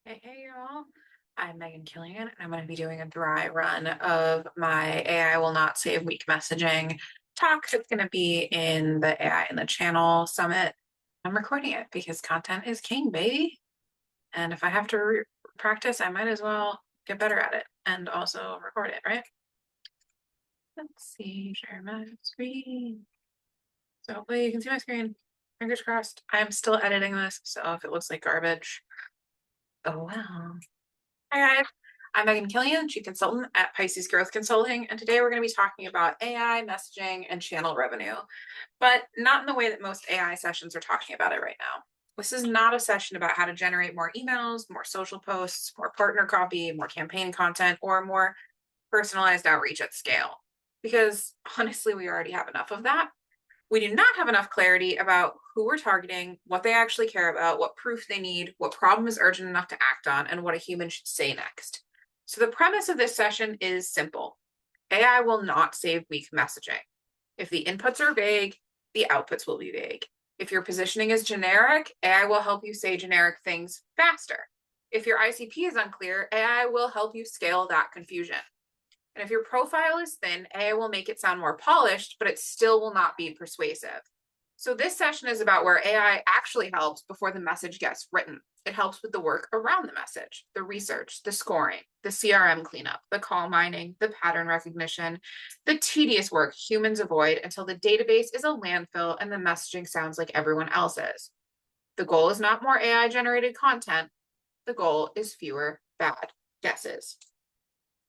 Hey, y'all. I'm Megan Killian, and I'm going to be doing a dry run of my AI will not save weak messaging talk that's going to be in the AI in the channel summit. I'm recording it because content is king, baby. And if I have to practice, I might as well get better at it and also record it, right? Let's see, share my screen. So hopefully you can see my screen. Fingers crossed. I'm still editing this, so if it looks like garbage, oh well. Hi guys, I'm Megan Killian, Chief Consultant at Pisces Growth Consulting, and today we're going to be talking about AI, messaging, and channel revenue, but not in the way that most AI sessions are talking about it right now. This is not a session about how to generate more emails, more social posts, more partner copy, more campaign content, or more personalized outreach at scale, because honestly, we already have enough of that. We do not have enough clarity about who we're targeting, what they actually care about, what proof they need, what problem is urgent enough to act on, and what a human should say next. So the premise of this session is simple. AI will not save weak messaging. If the inputs are vague, the outputs will be vague. If your positioning is generic, AI will help you say generic things faster. If your ICP is unclear, AI will help you scale that confusion. And if your profile is thin, AI will make it sound more polished, but it still will not be persuasive. So this session is about where AI actually helps before the message gets written. It helps with the work around the message, the research, the scoring, the CRM cleanup, the call mining, the pattern recognition, the tedious work humans avoid until the database is a landfill and the messaging sounds like everyone else's. The goal is not more AI generated content. The goal is fewer bad guesses.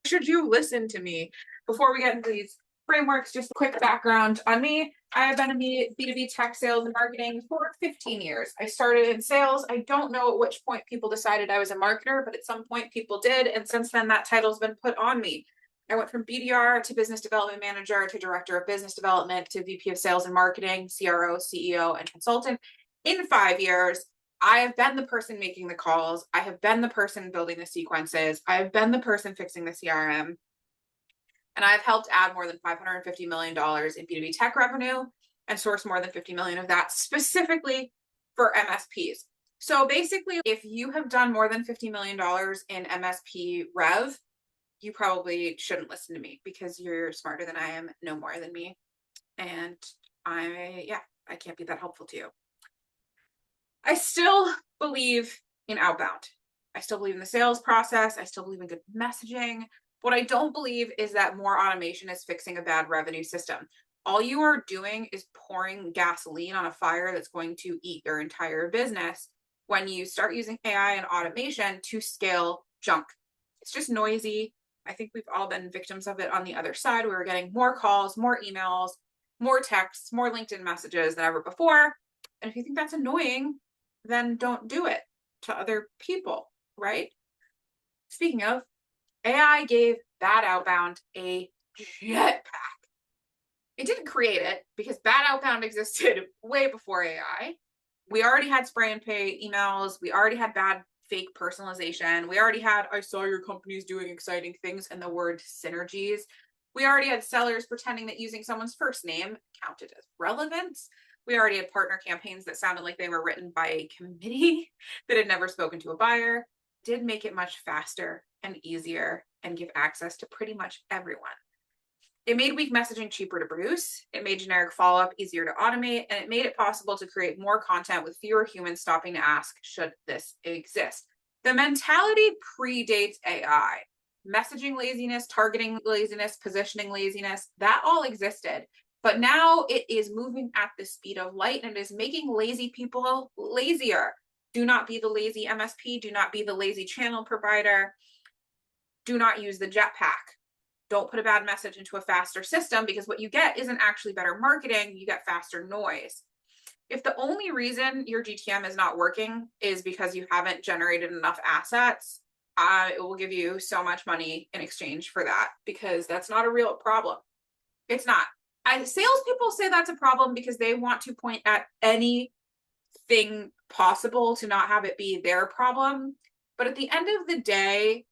Should you listen to me? Before we get into these frameworks, just a quick background on me. I have been in B2B tech sales and marketing for 15 years. I started in sales. I don't know at which point people decided I was a marketer, but at some point people did. And since then, that title's been put on me. I went from BDR to business development manager to director of business development to VP of sales and marketing, CRO, CEO, and consultant in 5 years. I have been the person making the calls. I have been the person building the sequences. I have been the person fixing the CRM. And I've helped add more than $550 million in B2B tech revenue and source more than 50 million of that specifically for MSPs. So basically, if you have done more than $50 million in MSP rev, you probably shouldn't listen to me because you're smarter than I am, no more than me. And I can't be that helpful to you. I still believe in outbound. I still believe in the sales process. I still believe in good messaging. What I don't believe is that more automation is fixing a bad revenue system. All you are doing is pouring gasoline on a fire that's going to eat your entire business when you start using AI and automation to scale junk. It's just noisy. I think we've all been victims of it on the other side. We were getting more calls, more emails, more texts, more LinkedIn messages than ever before. And if you think that's annoying, then don't do it to other people, right? Speaking of, AI gave bad outbound a jetpack. It didn't create it because bad outbound existed way before AI. We already had spray and pay emails. We already had bad fake personalization. We already had, I saw your company's doing exciting things, and the word synergies. We already had sellers pretending that using someone's first name counted as relevance. We already had partner campaigns that sounded like they were written by a committee that had never spoken to a buyer. It did make it much faster and easier and give access to pretty much everyone. It made weak messaging cheaper to produce. It made generic follow-up easier to automate, and it made it possible to create more content with fewer humans stopping to ask, should this exist? The mentality predates AI. Messaging laziness, targeting laziness, positioning laziness, that all existed. But now it is moving at the speed of light, and it is making lazy people lazier. Do not be the lazy MSP. Do not be the lazy channel provider. Do not use the jetpack. Don't put a bad message into a faster system, because what you get isn't actually better marketing. You get faster noise. If the only reason your GTM is not working is because you haven't generated enough assets, it will give you so much money in exchange for that, because that's not a real problem. It's not. Salespeople say that's a problem because they want to point at anything possible to not have it be their problem. But at the end of the day,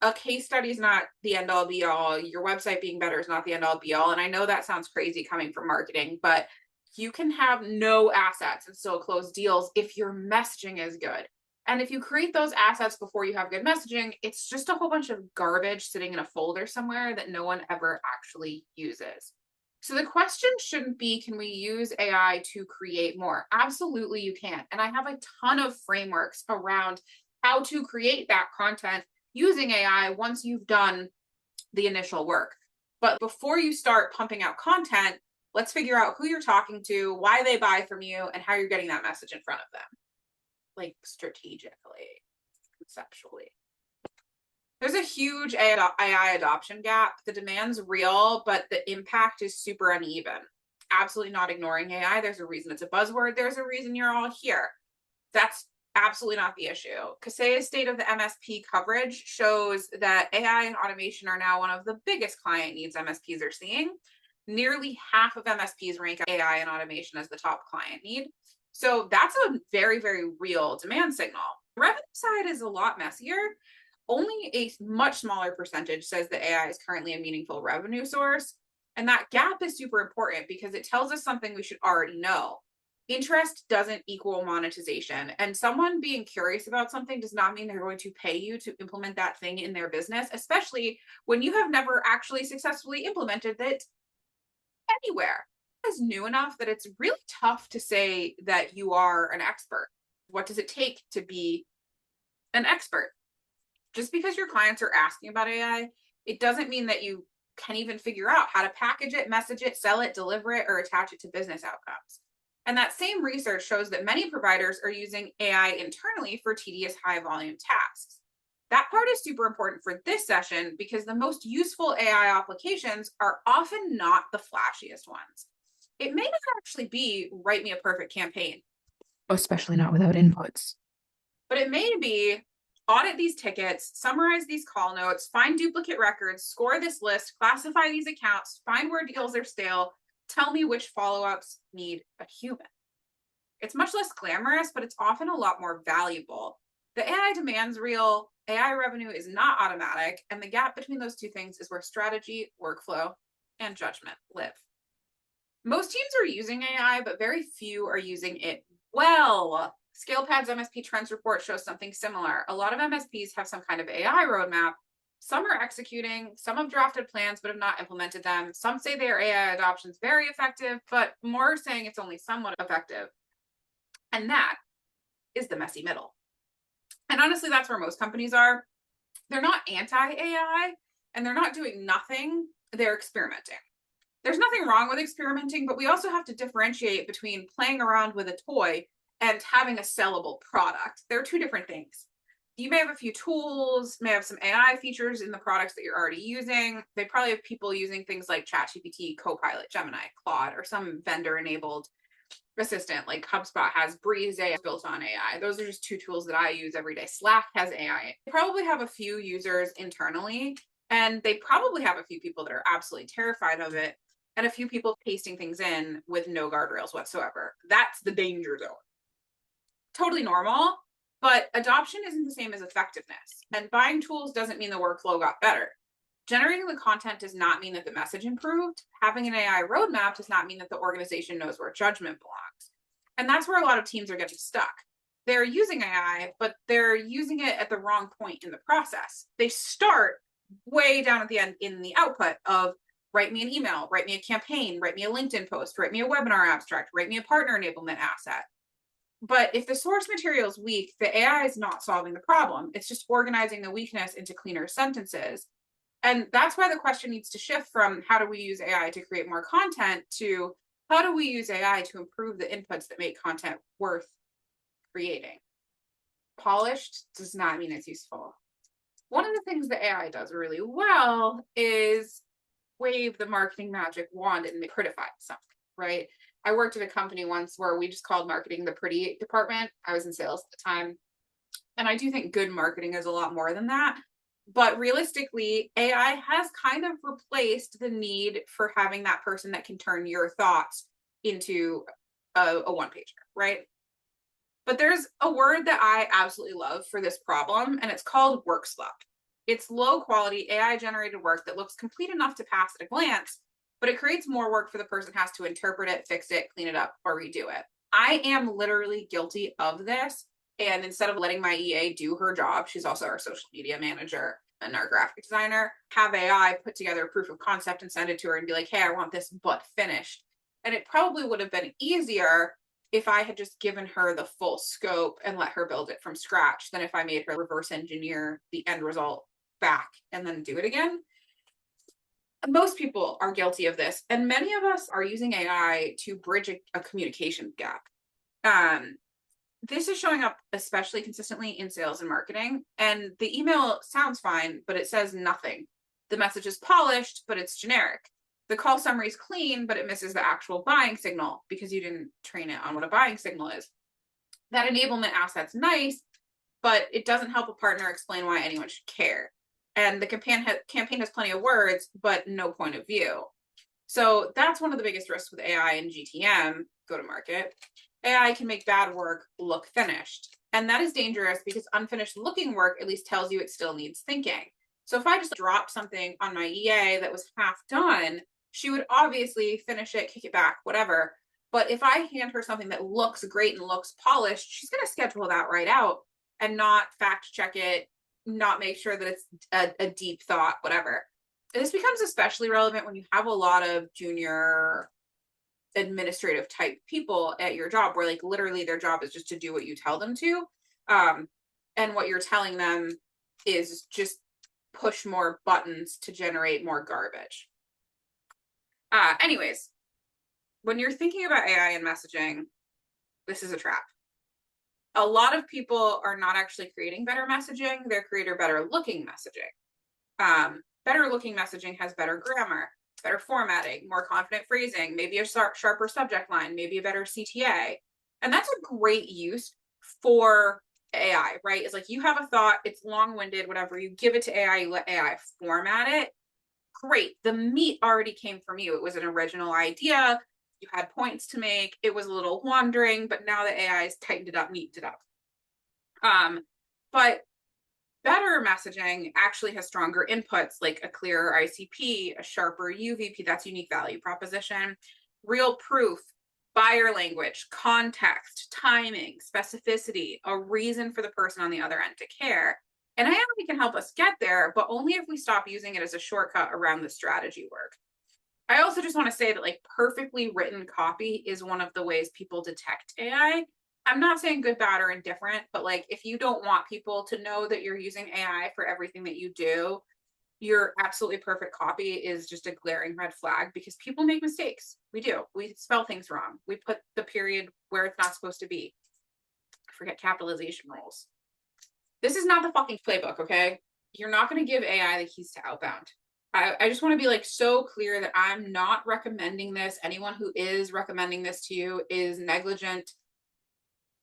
a case study is not the end all be all. Your website being better is not the end all be all. And I know that sounds crazy coming from marketing, but you can have no assets and still close deals if your messaging is good. And if you create those assets before you have good messaging, it's just a whole bunch of garbage sitting in a folder somewhere that no one ever actually uses. So the question shouldn't be, can we use AI to create more? Absolutely, you can. And I have a ton of frameworks around how to create that content using AI once you've done the initial work. But before you start pumping out content, let's figure out who you're talking to, why they buy from you, and how you're getting that message in front of them, like strategically, conceptually. There's a huge AI adoption gap. The demand's real, but the impact is super uneven. Absolutely not ignoring AI. There's a reason it's a buzzword. There's a reason you're all here. That's absolutely not the issue. Kaseya's state of the MSP coverage shows that AI and automation are now one of the biggest client needs MSPs are seeing. Nearly half of MSPs rank AI and automation as the top client need. So that's a very, very real demand signal. The revenue side is a lot messier. Only a much smaller percentage says that AI is currently a meaningful revenue source. And that gap is super important because it tells us something we should already know. Interest doesn't equal monetization. And someone being curious about something does not mean they're going to pay you to implement that thing in their business, especially when you have never actually successfully implemented it anywhere. It's new enough that it's really tough to say that you are an expert. What does it take to be an expert? Just because your clients are asking about AI, it doesn't mean that you can even figure out how to package it, message it, sell it, deliver it, or attach it to business outcomes. And that same research shows that many providers are using AI internally for tedious high volume tasks. That part is super important for this session because the most useful AI applications are often not the flashiest ones. It may not actually be write me a perfect campaign, especially not without inputs. but it may be audit these tickets, summarize these call notes, find duplicate records, score this list, classify these accounts, find where deals are stale, tell me which follow-ups need a human. It's much less glamorous, but it's often a lot more valuable. The AI demand's real, AI revenue is not automatic, and the gap between those two things is where strategy, workflow, and judgment live. Most teams are using AI, but very few are using it well. ScalePad's MSP Trends report shows something similar. A lot of MSPs have some kind of AI roadmap. Some are executing, some have drafted plans but have not implemented them. Some say their AI adoption is very effective, but more are saying it's only somewhat effective. And that is the messy middle. And honestly, that's where most companies are. They're not anti-AI and they're not doing nothing. They're experimenting. There's nothing wrong with experimenting, but we also have to differentiate between playing around with a toy and having a sellable product. They're two different things. You may have a few tools, may have some AI features in the products that you're already using. They probably have people using things like ChatGPT, Copilot, Gemini, Claude, or some vendor-enabled assistant like HubSpot has Breeze AI built on AI. Those are just two tools that I use every day. Slack has AI. They probably have a few users internally, and they probably have a few people that are absolutely terrified of it, and a few people pasting things in with no guardrails whatsoever. That's the danger zone. Totally normal, but adoption isn't the same as effectiveness. And buying tools doesn't mean the workflow got better. Generating the content does not mean that the message improved. Having an AI roadmap does not mean that the organization knows where judgment belongs. And that's where a lot of teams are getting stuck. They're using AI, but they're using it at the wrong point in the process. They start way down at the end in the output of write me an email, write me a campaign, write me a LinkedIn post, write me a webinar abstract, write me a partner enablement asset. But if the source material is weak, the AI is not solving the problem. It's just organizing the weakness into cleaner sentences. And that's why the question needs to shift from how do we use AI to create more content to how do we use AI to improve the inputs that make content worth creating. Polished does not mean it's useful. One of the things that AI does really well is wave the marketing magic wand and prettify something, right? I worked at a company once where we just called marketing the pretty department. I was in sales at the time. And I do think good marketing is a lot more than that. But realistically, AI has kind of replaced the need for having that person that can turn your thoughts into a one-pager, right? But there's a word that I absolutely love for this problem, and it's called work slop. It's low-quality AI-generated work that looks complete enough to pass at a glance, but it creates more work for the person who has to interpret it, fix it, clean it up, or redo it. I am literally guilty of this. And instead of letting my EA do her job, she's also our social media manager and our graphic designer, have AI put together a proof of concept and send it to her and be like, hey, I want this but finished. And it probably would have been easier if I had just given her the full scope and let her build it from scratch than if I made her reverse engineer the end result back and then do it again. Most people are guilty of this, and many of us are using AI to bridge a communication gap. Um, this is showing up especially consistently in sales and marketing. And the email sounds fine, but it says nothing. The message is polished, but it's generic. The call summary is clean, but it misses the actual buying signal because you didn't train it on what a buying signal is. That enablement asset's nice, but it doesn't help a partner explain why anyone should care. And the campaign has plenty of words, but no point of view. So that's one of the biggest risks with AI and GTM, go to market. AI can make bad work look finished. And that is dangerous because unfinished looking work at least tells you it still needs thinking. So if I just dropped something on my EA that was half done, she would obviously finish it, kick it back, whatever. But if I hand her something that looks great and looks polished, she's going to schedule that right out and not fact check it, not make sure that it's a deep thought, whatever. This becomes especially relevant when you have a lot of junior administrative type people at your job where like literally their job is just to do what you tell them to. And what you're telling them is just push more buttons to generate more garbage. Anyways, when you're thinking about AI and messaging, this is a trap. A lot of people are not actually creating better messaging, they're creating better looking messaging. Better looking messaging has better grammar, better formatting, more confident phrasing, maybe a sharper subject line, maybe a better CTA. And that's a great use for AI, right? It's like you have a thought, it's long winded, whatever, you give it to AI, you let AI format it. Great. The meat already came from you. It was an original idea. You had points to make. It was a little wandering, but now the AI has tightened it up, meated it up. But better messaging actually has stronger inputs like a clearer ICP, a sharper UVP, that's unique value proposition, real proof, buyer language, context, timing, specificity, a reason for the person on the other end to care. And AI can help us get there, but only if we stop using it as a shortcut around the strategy work. I also just want to say that like perfectly written copy is one of the ways people detect AI. I'm not saying good, bad, or indifferent, but like if you don't want people to know that you're using AI for everything that you do, your absolutely perfect copy is just a glaring red flag because people make mistakes. We do. We spell things wrong. We put the period where it's not supposed to be. Forget capitalization rules. This is not the fucking playbook, okay? You're not going to give AI the keys to outbound. I just want to be like so clear that I'm not recommending this. Anyone who is recommending this to you is negligent.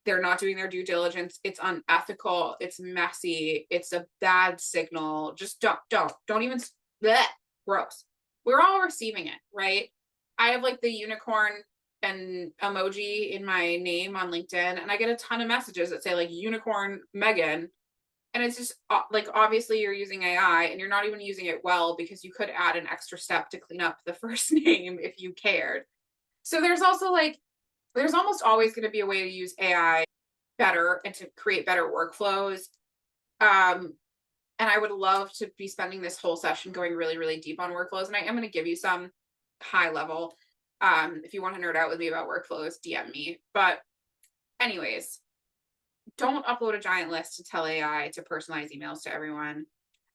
They're not doing their due diligence. It's unethical. It's messy. It's a bad signal. Just don't even, bleh, gross. We're all receiving it, right? I have like the unicorn and emoji in my name on LinkedIn, and I get a ton of messages that say like unicorn Megan, and it's just like obviously you're using AI and you're not even using it well because you could add an extra step to clean up the first name if you cared. So there's also like there's almost always going to be a way to use AI better and to create better workflows. And I would love to be spending this whole session going really, really deep on workflows. And I am going to give you some high level. If you want to nerd out with me about workflows, DM me. But anyways, don't upload a giant list to tell AI to personalize emails to everyone,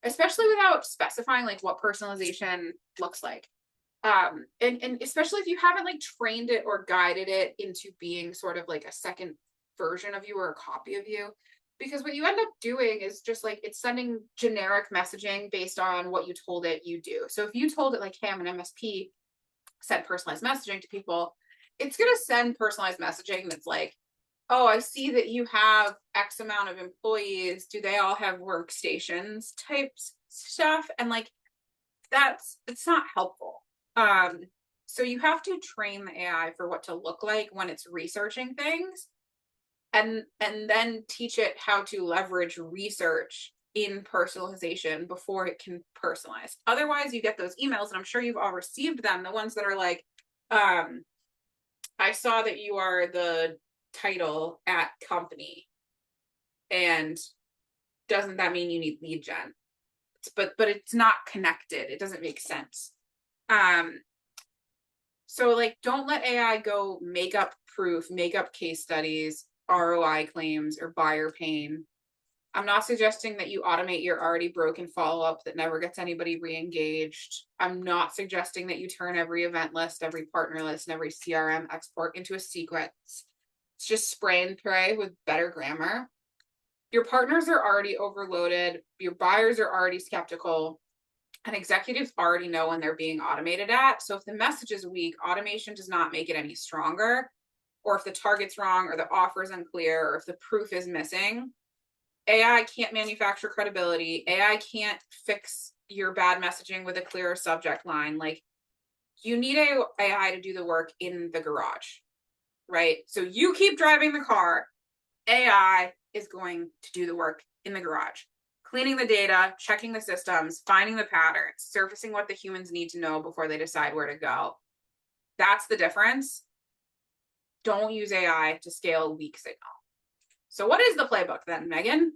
especially without specifying like what personalization looks like. And especially if you haven't like trained it or guided it into being sort of like a second version of you or a copy of you. Because what you end up doing is just like it's sending generic messaging based on what you told it you do. So if you told it like, hey, I'm an MSP, send personalized messaging to people, it's going to send personalized messaging that's like, oh, I see that you have X amount of employees. Do they all have workstations types stuff? And like, it's not helpful. So you have to train the AI for what to look like when it's researching things and then teach it how to leverage research in personalization before it can personalize. Otherwise, you get those emails, and I'm sure you've all received them, the ones that are like, I saw that you are the title at company. And doesn't that mean you need lead gen? But it's not connected. It doesn't make sense. So like don't let AI go make up proof, make up case studies, ROI claims, or buyer pain. I'm not suggesting that you automate your already broken follow-up that never gets anybody re-engaged. I'm not suggesting that you turn every event list, every partner list, and every CRM export into a sequence. It's just spray and pray with better grammar. Your partners are already overloaded. Your buyers are already skeptical. And executives already know when they're being automated at. So if the message is weak, automation does not make it any stronger. Or if the target's wrong, or the offer is unclear, or if the proof is missing, AI can't manufacture credibility. AI can't fix your bad messaging with a clearer subject line. Like, you need AI to do the work in the garage, right? So you keep driving the car, AI is going to do the work in the garage, cleaning the data, checking the systems, finding the patterns, surfacing what the humans need to know before they decide where to go. That's the difference. Don't use AI to scale a weak signal. So what is the playbook then, Megan?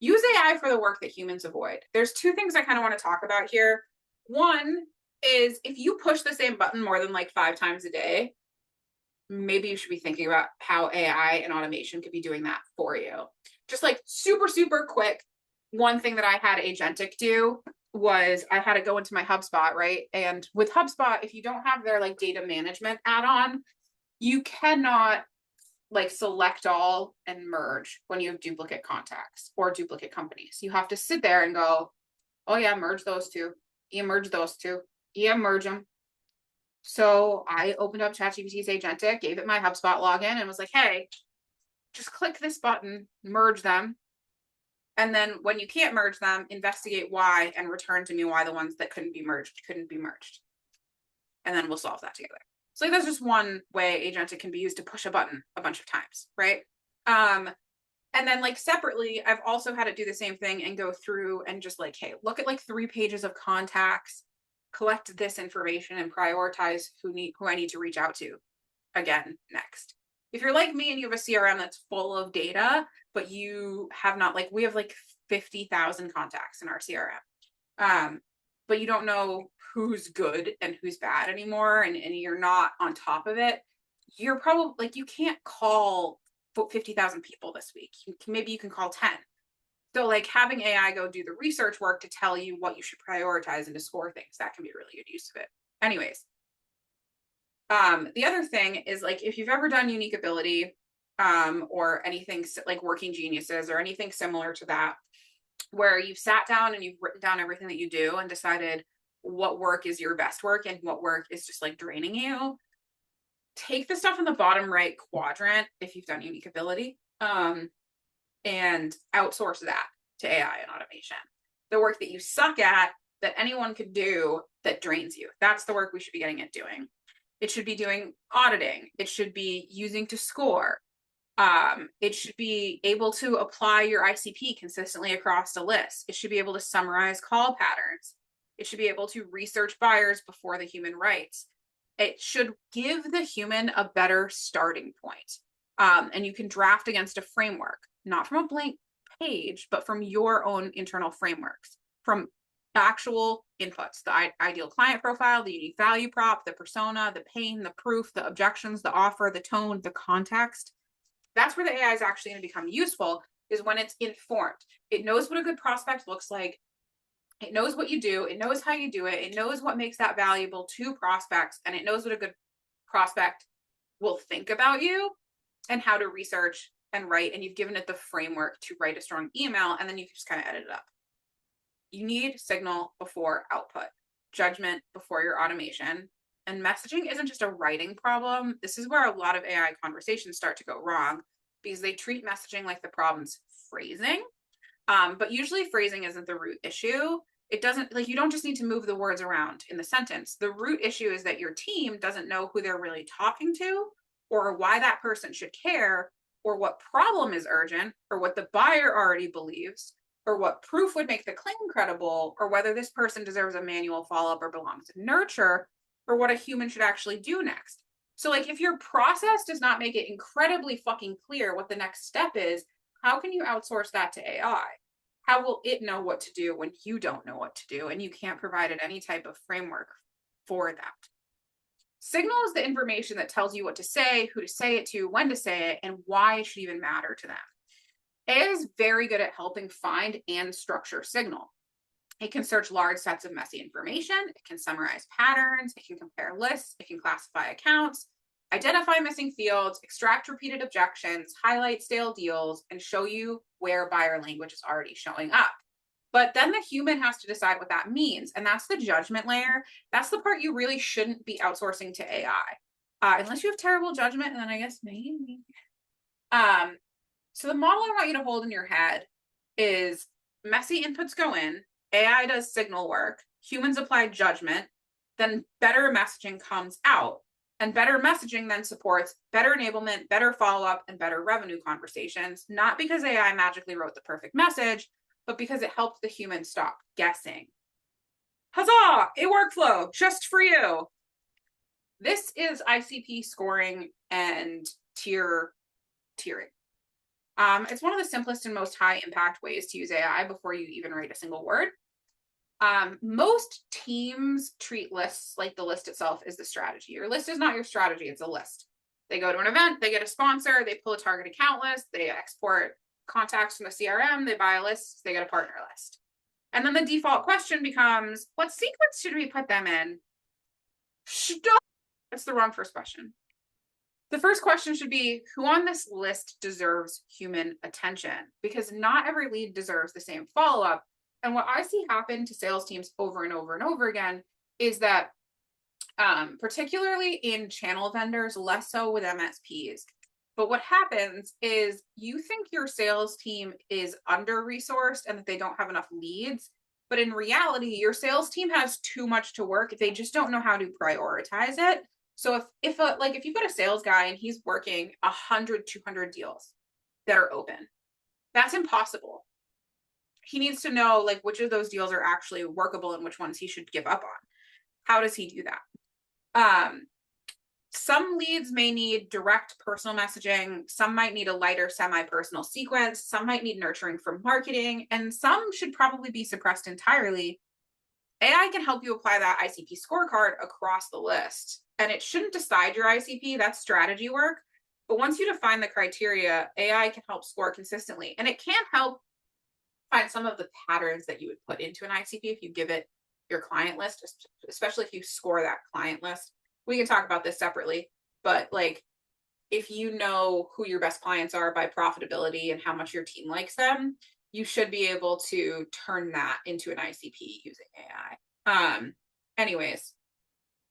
Use AI for the work that humans avoid. There's two things I kind of want to talk about here. One is if you push the same button more than like 5 times a day, maybe you should be thinking about how AI and automation could be doing that for you. Just like super, super quick. One thing that I had Agentic do was I had to go into my HubSpot, right? And with HubSpot, if you don't have their like data management add-on, you cannot like select all and merge when you have duplicate contacts or duplicate companies. You have to sit there and go, oh yeah, merge those two. Yeah, merge those two. Yeah, merge them. So I opened up ChatGPT's Agentic, gave it my HubSpot login, and was like, hey, just click this button, merge them. And then when you can't merge them, investigate why and return to me why the ones that couldn't be merged couldn't be merged. And then we'll solve that together. So like, that's just one way Agentic can be used to push a button a bunch of times, right? And then like separately, I've also had it do the same thing and go through and just like, hey, look at like 3 pages of contacts, collect this information and prioritize who I need to reach out to again next. If you're like me and you have a CRM that's full of data, but you have not, like, we have like 50,000 contacts in our CRM, but you don't know who's good and who's bad anymore, and you're not on top of it, you're probably like, you can't call 50,000 people this week. Maybe you can call 10. So like having AI go do the research work to tell you what you should prioritize and to score things, that can be a really good use of it. Anyways, the other thing is like if you've ever done unique ability or anything like Working Geniuses or anything similar to that, where you've sat down and you've written down everything that you do and decided what work is your best work and what work is just like draining you, take the stuff in the bottom right quadrant if you've done unique ability and outsource that to AI and automation. The work that you suck at that anyone could do that drains you, that's the work we should be getting at doing. It should be doing auditing. It should be using to score. It should be able to apply your ICP consistently across a list. It should be able to summarize call patterns. It should be able to research buyers before the human writes. It should give the human a better starting point. And you can draft against a framework, not from a blank page, but from your own internal frameworks, from actual inputs, the ideal client profile, the unique value prop, the persona, the pain, the proof, the objections, the offer, the tone, the context. That's where the AI is actually going to become useful, is when it's informed. It knows what a good prospect looks like. It knows what you do. It knows how you do it. It knows what makes that valuable to prospects. And it knows what a good prospect will think about you and how to research and write. And you've given it the framework to write a strong email, and then you can just kind of edit it up. You need signal before output, judgment before your automation. And messaging isn't just a writing problem. This is where a lot of AI conversations start to go wrong, because they treat messaging like the problem's phrasing. But usually phrasing isn't the root issue. It doesn't, like, you don't just need to move the words around in the sentence. The root issue is that your team doesn't know who they're really talking to, or why that person should care, or what problem is urgent, or what the buyer already believes, or what proof would make the claim credible, or whether this person deserves a manual follow-up or belongs to nurture, or what a human should actually do next. So like if your process does not make it incredibly fucking clear what the next step is, how can you outsource that to AI? How will it know what to do when you don't know what to do and you can't provide it any type of framework for that? Signal is the information that tells you what to say, who to say it to, when to say it, and why it should even matter to them. AI is very good at helping find and structure signal. It can search large sets of messy information. It can summarize patterns. It can compare lists. It can classify accounts, identify missing fields, extract repeated objections, highlight stale deals, and show you where buyer language is already showing up. But then the human has to decide what that means. And that's the judgment layer. That's the part you really shouldn't be outsourcing to AI. Unless you have terrible judgment, and then I guess maybe. So the model I want you to hold in your head is messy inputs go in, AI does signal work, humans apply judgment, then better messaging comes out. And better messaging then supports better enablement, better follow-up, and better revenue conversations, not because AI magically wrote the perfect message, but because it helped the human stop guessing. Huzzah! A workflow just for you. This is ICP scoring and tiering. It's one of the simplest and most high impact ways to use AI before you even write a single word. Most teams treat lists like the list itself is the strategy. Your list is not your strategy, it's a list. They go to an event, they get a sponsor, they pull a target account list, they export contacts from the CRM, they buy a list, they get a partner list. And then the default question becomes, what sequence should we put them in? Stop. That's the wrong first question. The first question should be, who on this list deserves human attention? Because not every lead deserves the same follow-up. And what I see happen to sales teams over and over and over again is that, particularly in channel vendors, less so with MSPs. But what happens is you think your sales team is under-resourced and that they don't have enough leads. But in reality, your sales team has too much to work. They just don't know how to prioritize it. So if you've got a sales guy and he's working 100, 200 deals that are open, that's impossible. He needs to know like which of those deals are actually workable and which ones he should give up on. How does he do that? Some leads may need direct personal messaging. Some might need a lighter semi-personal sequence. Some might need nurturing from marketing, and some should probably be suppressed entirely. AI can help you apply that ICP scorecard across the list. And it shouldn't decide your ICP, that's strategy work. But once you define the criteria, AI can help score consistently. And it can help find some of the patterns that you would put into an ICP if you give it your client list, especially if you score that client list. We can talk about this separately, but like if you know who your best clients are by profitability and how much your team likes them, you should be able to turn that into an ICP using AI. Anyways,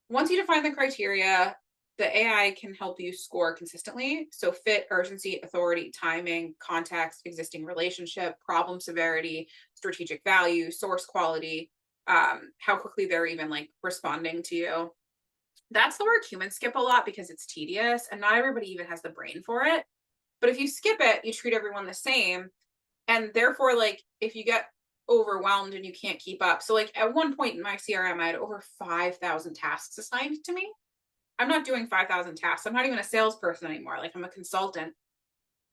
once you define the criteria, the AI can help you score consistently. So fit, urgency, authority, timing, context, existing relationship, problem severity, strategic value, source quality, how quickly they're even like responding to you. That's the word humans skip a lot because it's tedious and not everybody even has the brain for it. But if you skip it, you treat everyone the same. And therefore, like if you get overwhelmed and you can't keep up. So like at one point in my CRM, I had over 5,000 tasks assigned to me. I'm not doing 5,000 tasks. I'm not even a salesperson anymore. Like I'm a consultant.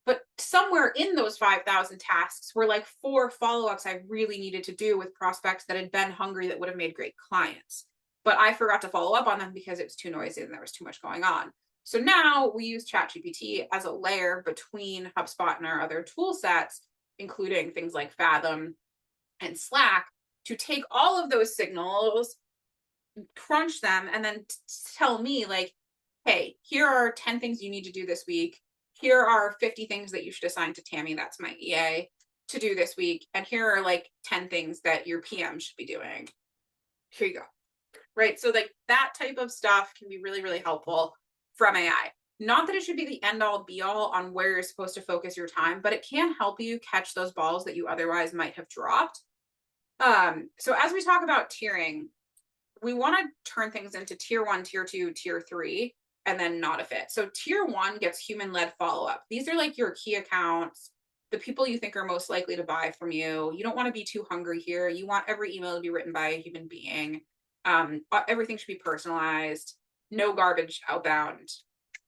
But somewhere in those 5,000 tasks were like 4 follow-ups I really needed to do with prospects that had been hungry that would have made great clients. But I forgot to follow up on them because it was too noisy and there was too much going on. So now we use ChatGPT as a layer between HubSpot and our other tool sets, including things like Fathom and Slack, to take all of those signals, crunch them, and then tell me like, hey, here are 10 things you need to do this week. Here are 50 things that you should assign to Tammy, that's my EA, to do this week. And here are like 10 things that your PM should be doing. Here you go. Right? So like that type of stuff can be really, really helpful from AI. Not that it should be the end all be all on where you're supposed to focus your time, but it can help you catch those balls that you otherwise might have dropped. So as we talk about tiering, we want to turn things into tier 1, tier 2, tier 3, and then not a fit. So tier 1 gets human-led follow-up. These are like your key accounts, the people you think are most likely to buy from you. You don't want to be too hungry here. You want every email to be written by a human being. Everything should be personalized, no garbage outbound,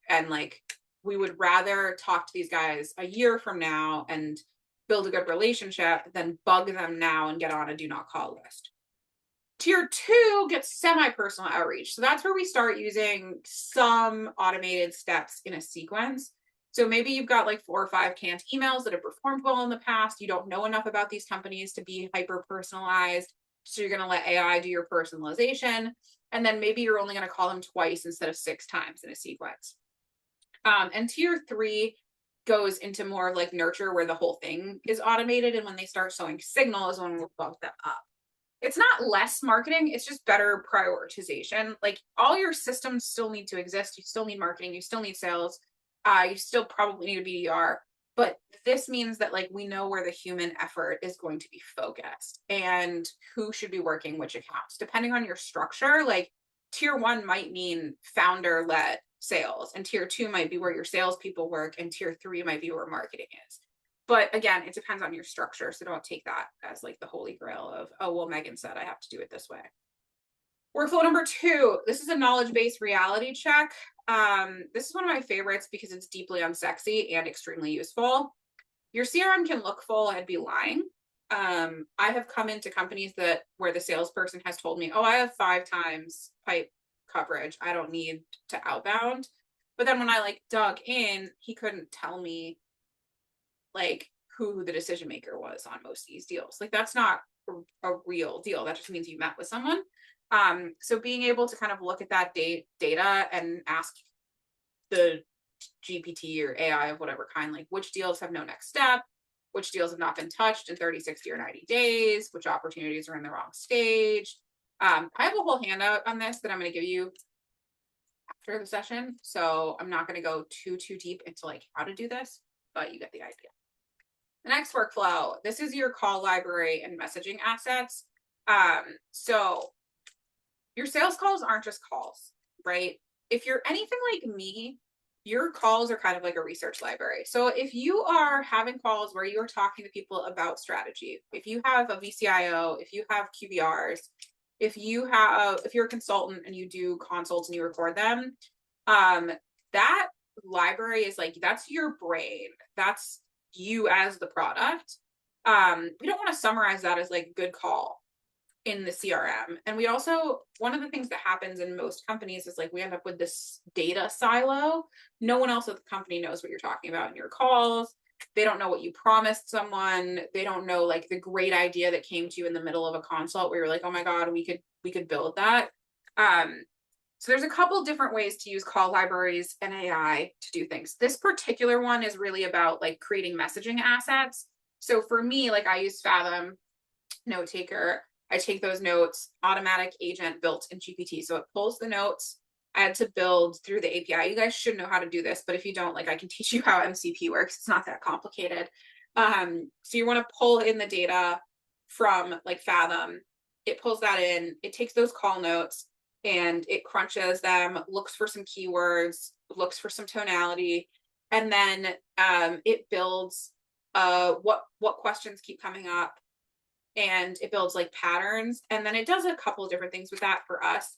and like we would rather talk to these guys a year from now and build a good relationship than bug them now and get on a do not call list. Tier 2 gets semi-personal outreach. So that's where we start using some automated steps in a sequence. So maybe you've got like 4 or 5 canned emails that have performed well in the past. You don't know enough about these companies to be hyper-personalized. So you're going to let AI do your personalization. And then maybe you're only going to call them twice instead of 6 times in a sequence. And tier 3 goes into more of like nurture, where the whole thing is automated. And when they start showing signals, when we'll bump them up. It's not less marketing, it's just better prioritization. Like, all your systems still need to exist. You still need marketing, you still need sales, you still probably need a BDR. But this means that like we know where the human effort is going to be focused and who should be working which accounts. Depending on your structure, like tier 1 might mean founder-led sales, and tier 2 might be where your salespeople work, and tier 3 might be where marketing is. But again, it depends on your structure. So don't take that as like the holy grail of, oh, well, Megan said I have to do it this way. Workflow number 2, this is a knowledge-based reality check. This is one of my favorites because it's deeply unsexy and extremely useful. Your CRM can look full and be lying. I have come into companies where the salesperson has told me, oh, I have 5 times pipe coverage, I don't need to outbound. But then when I like dug in, he couldn't tell me like who the decision maker was on most of these deals. Like, that's not a real deal. That just means you met with someone. So being able to kind of look at that data and ask the GPT or AI of whatever kind, like which deals have no next step, which deals have not been touched in 30, 60, or 90 days, which opportunities are in the wrong stage. I have a whole handout on this that I'm going to give you after the session. So I'm not going to go too deep into like how to do this, but you get the idea. The next workflow, this is your call library and messaging assets. So your sales calls aren't just calls, right? If you're anything like me, your calls are kind of like a research library. So if you are having calls where you're talking to people about strategy, if you have a VCIO, if you have QBRs, if you're a consultant and you do consults and you record them, that library is like, that's your brain. That's you as the product. We don't want to summarize that as like good call in the CRM. And we also, one of the things that happens in most companies is like we end up with this data silo. No one else at the company knows what you're talking about in your calls. They don't know what you promised someone. They don't know like the great idea that came to you in the middle of a consult where you're like, oh my God, we could build that. So there's a couple different ways to use call libraries and AI to do things. This particular one is really about like creating messaging assets. So for me, like I use Fathom Note Taker. I take those notes, automatic agent built in GPT. So it pulls the notes. I had to build through the API. You guys should know how to do this, but if you don't, like I can teach you how MCP works. It's not that complicated. So you want to pull in the data from like Fathom. It pulls that in. It takes those call notes and it crunches them, looks for some keywords, looks for some tonality, and then it builds what questions keep coming up, and it builds like patterns, and then it does a couple of different things with that for us.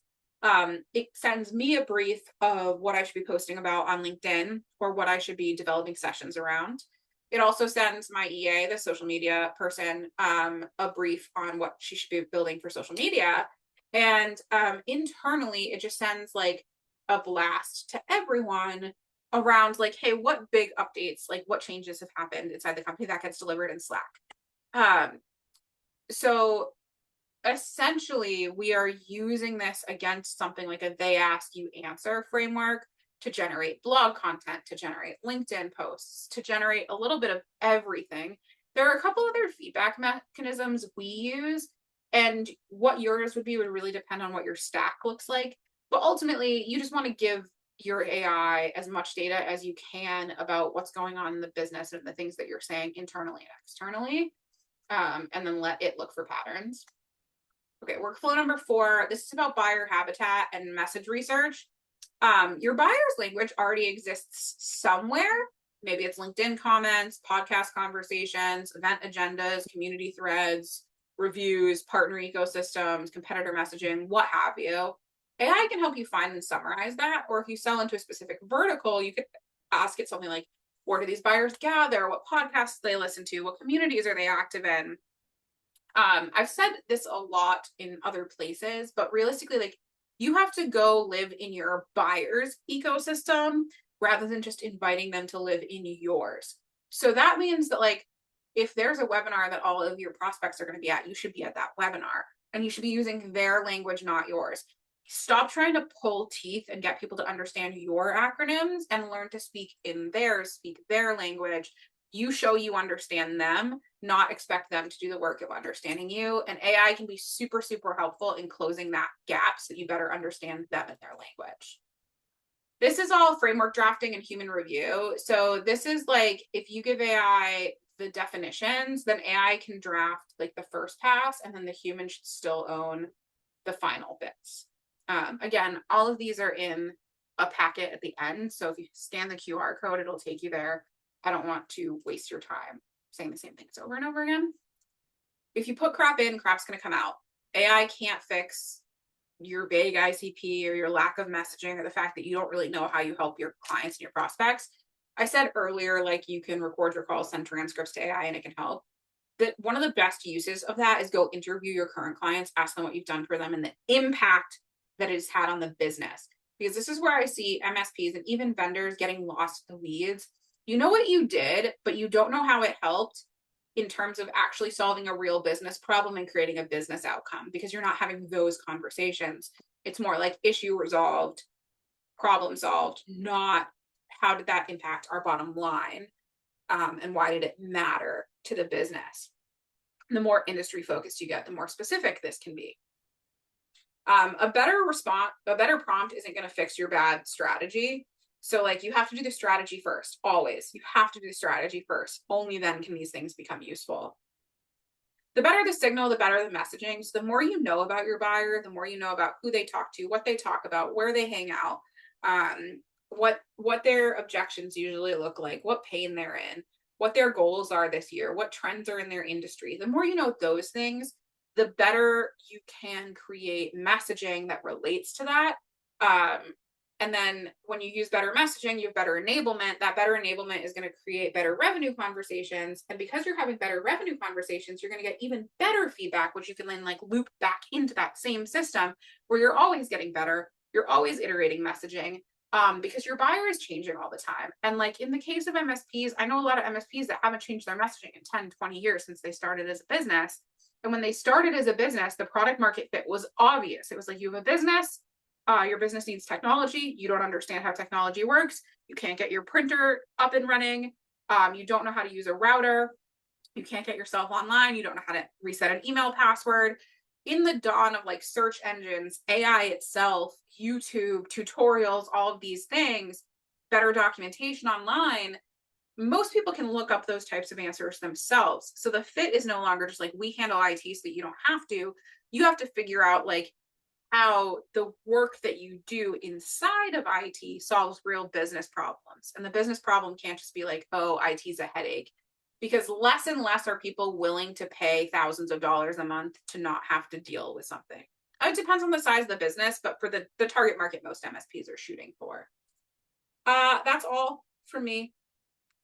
It sends me a brief of what I should be posting about on LinkedIn or what I should be developing sessions around. It also sends my EA, the social media person, a brief on what she should be building for social media. And internally, it just sends like a blast to everyone around like, hey, what big updates, like what changes have happened inside the company that gets delivered in Slack. So essentially, we are using this against something like a they ask you answer framework to generate blog content, to generate LinkedIn posts, to generate a little bit of everything. There are a couple other feedback mechanisms we use, and what yours would really depend on what your stack looks like. But ultimately, you just want to give your AI as much data as you can about what's going on in the business and the things that you're saying internally and externally, and then let it look for patterns. Okay, workflow number 4. This is about buyer habitat and message research. Your buyer's language already exists somewhere. Maybe it's LinkedIn comments, podcast conversations, event agendas, community threads, reviews, partner ecosystems, competitor messaging, what have you. AI can help you find and summarize that. Or if you sell into a specific vertical, you could ask it something like, where do these buyers gather? What podcasts do they listen to? What communities are they active in? I've said this a lot in other places, but realistically, like you have to go live in your buyer's ecosystem rather than just inviting them to live in yours. So that means that like if there's a webinar that all of your prospects are going to be at, you should be at that webinar and you should be using their language, not yours. Stop trying to pull teeth and get people to understand your acronyms and learn to speak in theirs, speak their language. You show you understand them, not expect them to do the work of understanding you. And AI can be super, super helpful in closing that gap so that you better understand them and their language. This is all framework drafting and human review. So this is like, if you give AI the definitions, then AI can draft like the first pass and then the human should still own the final bits. Again, all of these are in a packet at the end. So if you scan the QR code, it'll take you there. I don't want to waste your time saying the same things over and over again. If you put crap in, crap's going to come out. AI can't fix your vague ICP or your lack of messaging or the fact that you don't really know how you help your clients and your prospects. I said earlier, like you can record your calls, send transcripts to AI and it can help. That one of the best uses of that is go interview your current clients, ask them what you've done for them and the impact that it has had on the business. Because this is where I see MSPs and even vendors getting lost in the weeds. You know what you did, but you don't know how it helped in terms of actually solving a real business problem and creating a business outcome because you're not having those conversations. It's more like issue resolved, problem solved, not how did that impact our bottom line and why did it matter to the business. The more industry focused you get, the more specific this can be. A better prompt isn't going to fix your bad strategy. So like you have to do the strategy first, always. You have to do the strategy first. Only then can these things become useful. The better the signal, the better the messaging. So the more you know about your buyer, the more you know about who they talk to, what they talk about, where they hang out, what their objections usually look like, what pain they're in, what their goals are this year, what trends are in their industry. The more you know those things, the better you can create messaging that relates to that. And then when you use better messaging, you have better enablement. That better enablement is going to create better revenue conversations. And because you're having better revenue conversations, you're going to get even better feedback, which you can then like loop back into that same system where you're always getting better. You're always iterating messaging because your buyer is changing all the time. And like in the case of MSPs, I know a lot of MSPs that haven't changed their messaging in 10, 20 years since they started as a business. And when they started as a business, the product market fit was obvious. It was like, you have a business, your business needs technology. You don't understand how technology works. You can't get your printer up and running. You don't know how to use a router. You can't get yourself online. You don't know how to reset an email password. In the dawn of like search engines, AI itself, YouTube, tutorials, all of these things, better documentation online, most people can look up those types of answers themselves. So the fit is no longer just like we handle IT so that you don't have to. You have to figure out like how the work that you do inside of IT solves real business problems. And the business problem can't just be like, oh, IT is a headache. Because less and less are people willing to pay thousands of dollars a month to not have to deal with something. It depends on the size of the business, but for the target market, most MSPs are shooting for. That's all from me.